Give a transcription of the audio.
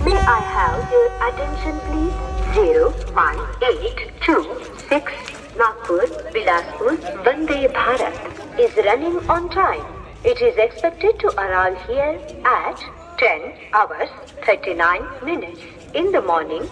May I have your attention please? 01826 Nagpur, Bilaspur, Vande Bharat is running on time. It is expected to arrive here at 10 hours 39 minutes in the morning